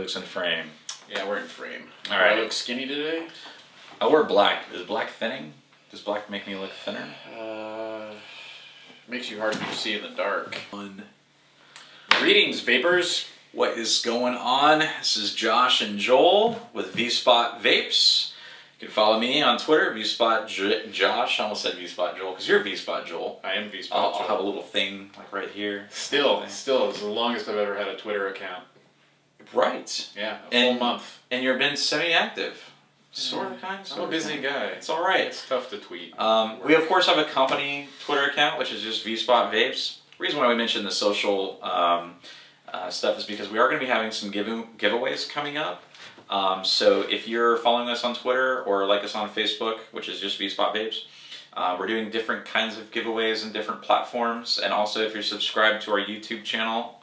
looks in frame. Yeah, we're in frame. All right. Do I look skinny today? I wear black. Is black thinning? Does black make me look thinner? Makes you harder to see in the dark. Greetings, vapors. What is going on? This is Josh and Joel with Vspot Vapes. You can follow me on Twitter, Vspot Josh. I almost said Vspot Joel because you're Vspot Joel. I am Vspot I'll Joel. have a little thing like right here. Still, it's the longest I've ever had a Twitter account. Right. Yeah, a full month. And you've been semi-active. Sort of, kind of. I'm a busy guy. It's all right. It's tough to tweet. We of course have a company Twitter account, which is just Vspot Vapes. The reason why we mentioned the social stuff is because we are going to be having some giveaways coming up. So if you're following us on Twitter or like us on Facebook, which is just Vspot Vapes, we're doing different kinds of giveaways in different platforms. And also if you're subscribed to our YouTube channel,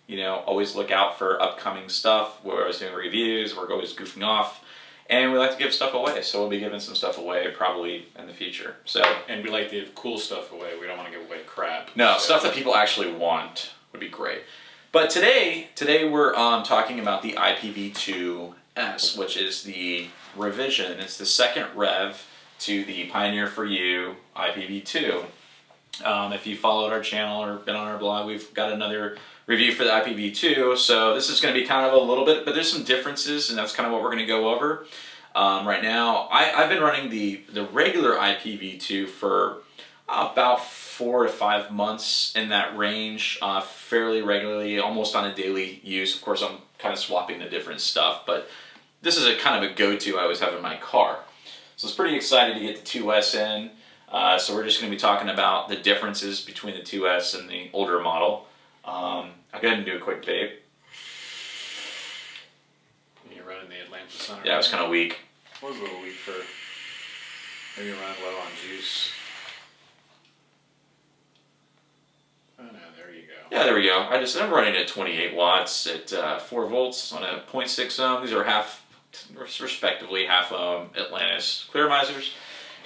you know, always look out for upcoming stuff. We're always doing reviews. We're always goofing off. And we like to give stuff away, so we'll be giving some stuff away probably in the future. So, and we like to give cool stuff away. We don't want to give away crap. No, stuff that people actually want would be great. But today we're talking about the iPV2s, which is the revision. It's the second rev to the Pioneer4You iPV2. If you followed our channel or been on our blog, we've got another review for the iPV2. So this is going to be kind of a little bit, but there's some differences, and that's kind of what we're going to go over right now. I've been running the regular iPV2 for about 4 to 5 months in that range, fairly regularly, almost on a daily use. Of course, I'm kind of swapping the different stuff, but this is a kind of a go-to I always have in my car. So I was pretty excited to get the 2S in. So we're just going to be talking about the differences between the 2S and the older model. I'll go ahead and do a quick vape. You're running the Atlantis on it? Yeah, it was kind of weak. It was a little weak for maybe running low on juice. Oh no, there you go. Yeah, there we go. I'm running at 28 watts at 4 volts on a 0.6 ohm. These are respectively half ohm Atlantis clearamizers.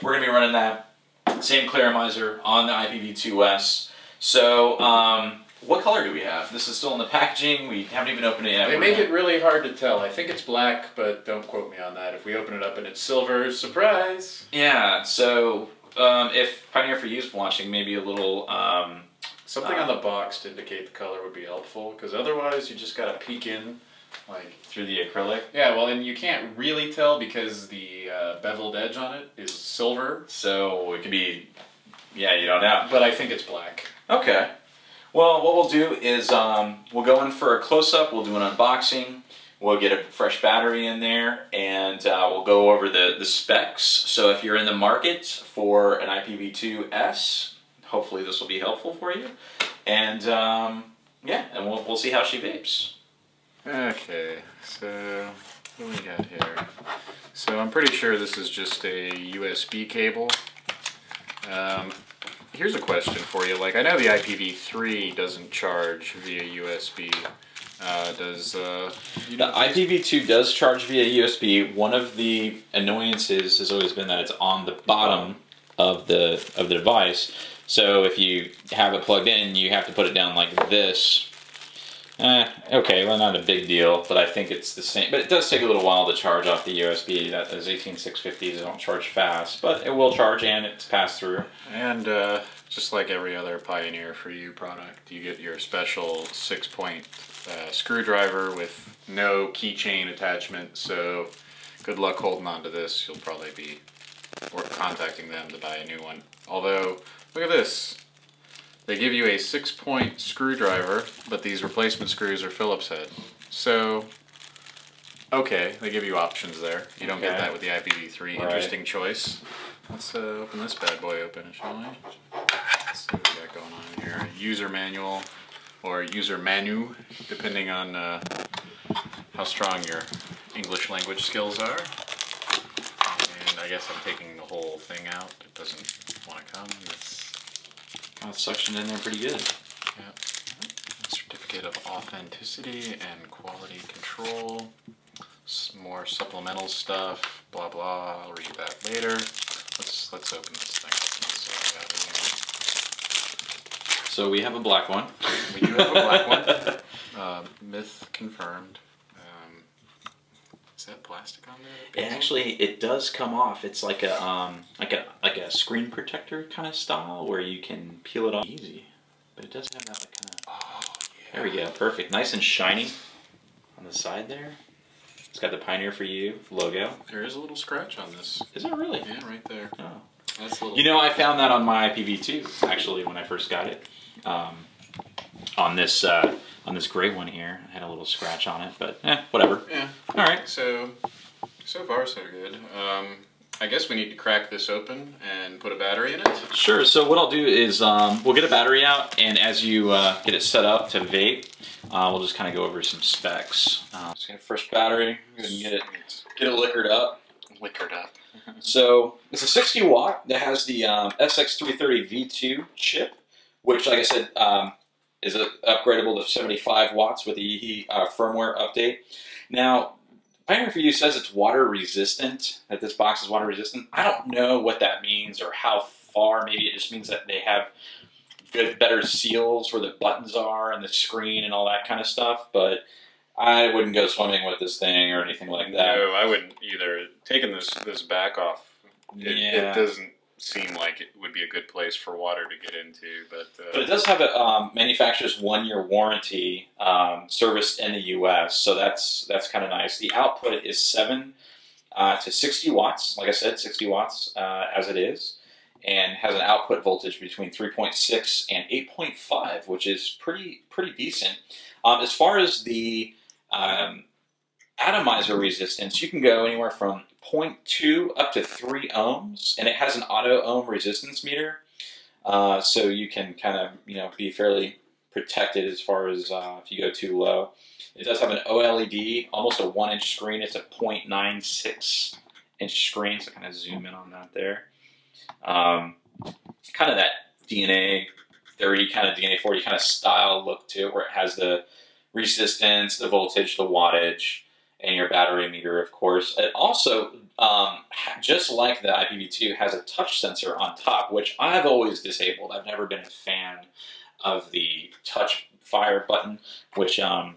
We're going to be running that same clearamizer on the IPV2s. So, what color do we have? This is still in the packaging. We haven't even opened it yet. They make it really hard to tell. I think it's black, but don't quote me on that. If we open it up and it's silver, surprise! Yeah, so if Pioneer4You is watching, maybe a little... something on the box to indicate the color would be helpful, because otherwise you just gotta peek in, like... Through the acrylic? Yeah, well, and you can't really tell because the beveled edge on it is silver. So it could be... Yeah, you don't know. But I think it's black. Okay. Well, what we'll do is we'll go in for a close-up, we'll do an unboxing, we'll get a fresh battery in there, and we'll go over the specs. So if you're in the market for an IPV2s, hopefully this will be helpful for you. And yeah, and we'll see how she vapes. Okay, so what do we got here? So I'm pretty sure this is just a USB cable. Here's a question for you. Like, I know the IPV3 doesn't charge via USB. The IPV2 does charge via USB. One of the annoyances has always been that it's on the bottom of the device. So if you have it plugged in, you have to put it down like this. Okay, well, not a big deal, but I think it's the same. But it does take a little while to charge off the USB. Those 18650s don't charge fast, but it will charge and it's passed through. And just like every other Pioneer4You product, you get your special 6-point screwdriver with no keychain attachment. So good luck holding on to this. You'll probably be contacting them to buy a new one. Although, look at this. They give you a 6-point screwdriver, but these replacement screws are Phillips head. So, okay, they give you options there. You don't get that with the IPV3. Right. Interesting choice. Let's open this bad boy open, shall we? Let's see what we got going on here. User manual, or user manu, depending on how strong your English language skills are. And I guess I'm taking the whole thing out. It doesn't want to come. It's suctioned in there pretty good. Yeah. Certificate of authenticity and quality control. Some more supplemental stuff. Blah blah. I'll read that later. Let's open this thing. So we have a black one. We do have a black one. Myth confirmed. that plastic on there? It does come off. It's like a screen protector kind of style where you can peel it off easy. But it does have that like kind of. Oh, yeah. There we go. Perfect. Nice and shiny on the side there. It's got the Pioneer4You logo. There is a little scratch on this. Is it really? Yeah, right there. Oh. That's a little. You know, I found that on my iPV2 actually when I first got it. On this gray one here, I had a little scratch on it, but whatever. Yeah. All right. So far so good. I guess we need to crack this open and put a battery in it. Sure. So what I'll do is we'll get a battery out, and as you get it set up to vape, we'll just kind of go over some specs. Just get a fresh battery. Go ahead and get it liquored up. Liquored up. So it's a 60 watt that has the SX330 V2 chip, which, like I said, is upgradable to 75 watts with the firmware update. Now, Pioneer4You says it's water resistant, that this box is water resistant. I don't know what that means or how far. Maybe it just means that they have better seals where the buttons are and the screen and all that kind of stuff, but I wouldn't go swimming with this thing or anything like that. No, I wouldn't either. Taking this back off, it doesn't seem like it would be a good place for water to get into. But it does have a manufacturer's 1-year warranty serviced in the U.S., so that's kind of nice. The output is 7 to 60 watts, like I said, 60 watts as it is, and has an output voltage between 3.6 and 8.5, which is pretty decent. As far as the atomizer resistance, you can go anywhere from 0.2 up to 3 ohms, and it has an auto ohm resistance meter, so you can kind of be fairly protected as far as if you go too low. It does have an OLED, almost a 1-inch screen. It's a 0.96 inch screen, so kind of zoom in on that there. Kind of that DNA 30 kind of DNA 40 kind of style look to it, where it has the resistance, the voltage, the wattage, and your battery meter, of course. It also, just like the iPV2, has a touch sensor on top, which I've always disabled. I've never been a fan of the touch fire button, which, on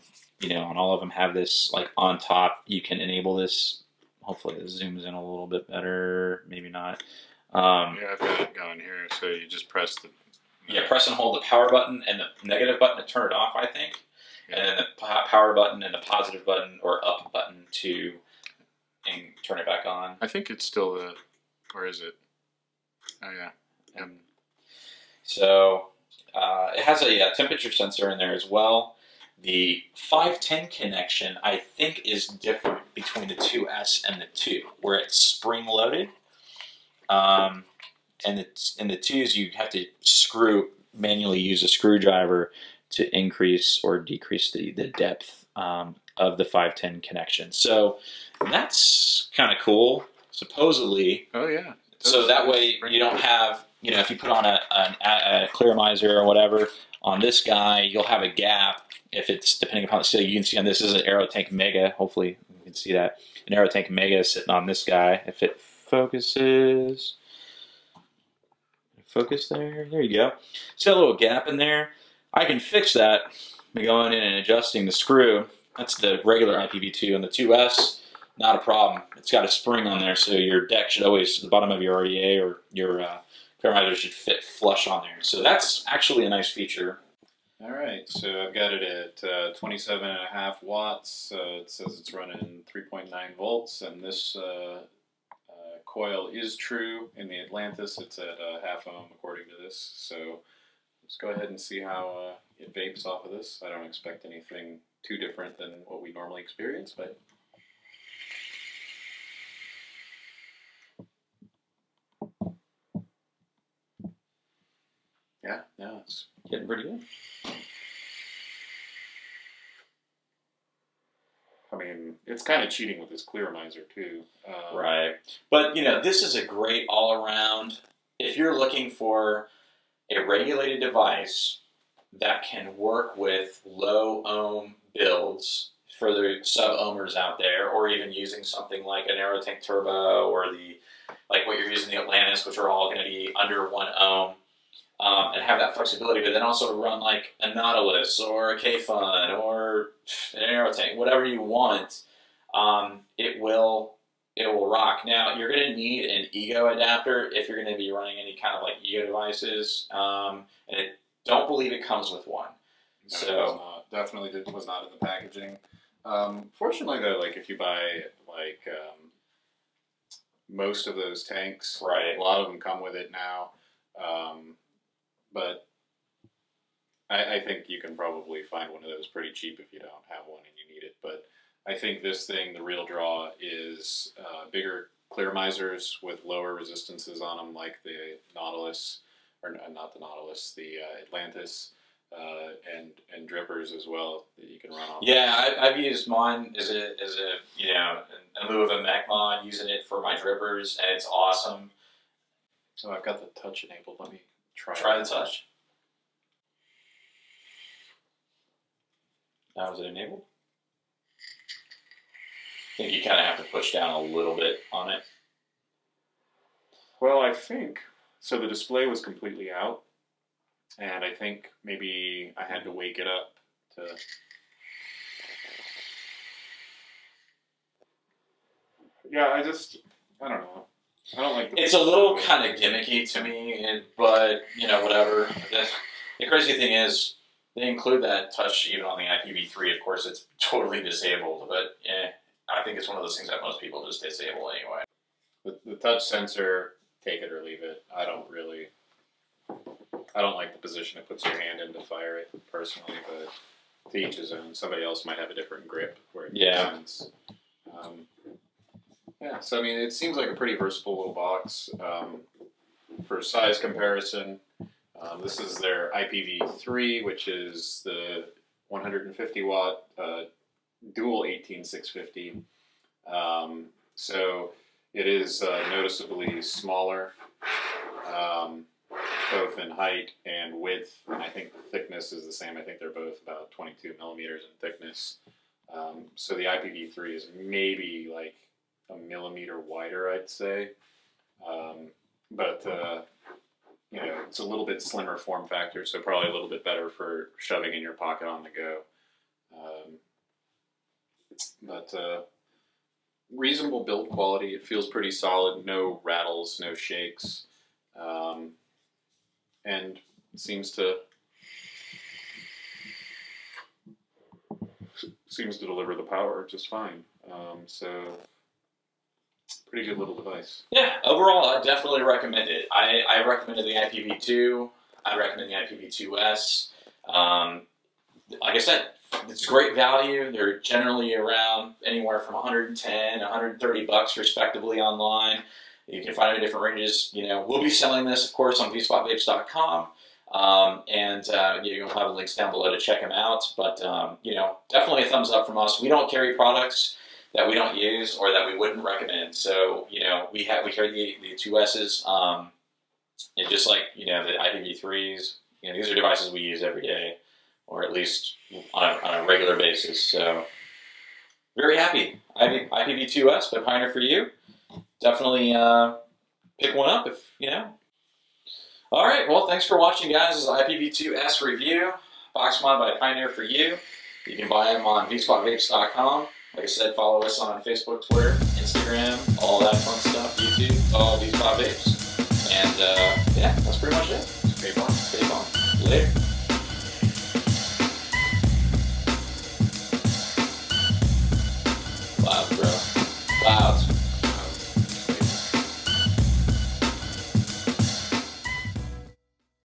all of them have this, like, on top. You can enable this. Hopefully it zooms in a little bit better. Maybe not. Yeah, I've got it going here, so you just press the... Yeah, press and hold the power button and the negative button to turn it off, I think. And then the power button and the positive button or up button to turn it back on. I think it's still the, or is it? Oh yeah. So it has a temperature sensor in there as well. The 510 connection, I think, is different between the 2S and the 2, where it's spring loaded. And in the 2s, you have to manually use a screwdriver to increase or decrease the depth of the 510 connection. So that's kind of cool, supposedly. Oh, yeah. So that way you don't have, if you put on a clearmizer or whatever on this guy, you'll have a gap if it's depending upon the seal. You can see on this is an AeroTank Mega. Hopefully you can see that. An AeroTank Mega is sitting on this guy. If it focuses, focus there. There you go. See that little gap in there? I can fix that by going in and adjusting the screw. That's the regular IPV2, and the 2S, not a problem. It's got a spring on there, so your deck should always, the bottom of your RDA or your clearmizer should fit flush on there. So that's actually a nice feature. All right, so I've got it at 27.5 watts. It says it's running 3.9 volts, and this coil is true. In the Atlantis, it's at half ohm according to this. So let's go ahead and see how it vapes off of this. I don't expect anything too different than what we normally experience, but yeah, no, it's getting pretty good. I mean, it's kind of cheating with this clearmizer too. Right. But, this is a great all-around. If you're looking for a regulated device that can work with low-ohm builds for the sub-ohmers out there, or even using something like an AeroTank Turbo or like what you're using the Atlantis, which are all going to be under 1 ohm, and have that flexibility, but then also run like a Nautilus or a K-Fun or an AeroTank, whatever you want. it will rock. Now you're going to need an ego adapter if you're going to be running any kind of like ego devices, and I don't believe it comes with one. No, so it was not. Definitely was not in the packaging. Fortunately though, like if you buy like most of those tanks, right, a lot of them come with it now. But I think you can probably find one of those pretty cheap if you don't have one and you need it. But I think this thing, the real draw is bigger clear misers with lower resistances on them, like the Nautilus, or not the Nautilus, the Atlantis, and drippers as well that you can run on. Yeah, I've used mine as a you know, in lieu of a mech mod, using it for my drippers, and it's awesome. So I've got the touch enabled. Let me try the touch. Now is it enabled? I think you kind of have to push down a little bit on it. Well, I think, so the display was completely out, and I think maybe I had to wake it up to... Yeah, I don't know. I don't like the... It's a little kind of gimmicky to me, but, you know, whatever. The crazy thing is, they include that touch even on the IPV3. Of course, it's totally disabled, but yeah, I think it's one of those things that most people just disable anyway. The touch sensor, take it or leave it. I don't like the position it puts your hand in to fire it personally, but to each his own. Somebody else might have a different grip where it makes sense. Yeah, so I mean, it seems like a pretty versatile little box. For size comparison, this is their IPV3, which is the 150 watt dual 18650. So it is noticeably smaller, both in height and width, and I think the thickness is the same. I think they're both about 22 millimeters in thickness. So the IPV3 is maybe like a millimeter wider, I'd say. But you know, it's a little bit slimmer form factor, so probably a little bit better for shoving in your pocket on the go. But reasonable build quality. It feels pretty solid. No rattles, no shakes, and seems to deliver the power just fine. So pretty good little device. Yeah, overall, I definitely recommend it. I recommended the IPV2. I recommend the IPV2s. Like I said, it's great value. They're generally around anywhere from 110, 130 bucks respectively online. You can find them in different ranges. You know, we'll be selling this, of course, on vspotvapes.com. You'll have links down below to check them out. But, you know, definitely a thumbs up from us. We don't carry products that we don't use or that we wouldn't recommend. So, you know, we carry the 2S's. And just like, you know, the IPV3s, you know, these are devices we use every day, or at least on a regular basis. So, very happy. IPV2s by Pioneer4You. Definitely pick one up if, you know. All right, well, thanks for watching, guys. This is IPV2s review, box mod by Pioneer4You. You can buy them on vspotvapes.com. Like I said, follow us on Facebook, Twitter, Instagram, all that fun stuff, YouTube, all Vspot Vapes. And yeah, that's pretty much it. Vape on, vape on. Later. Wow, bro.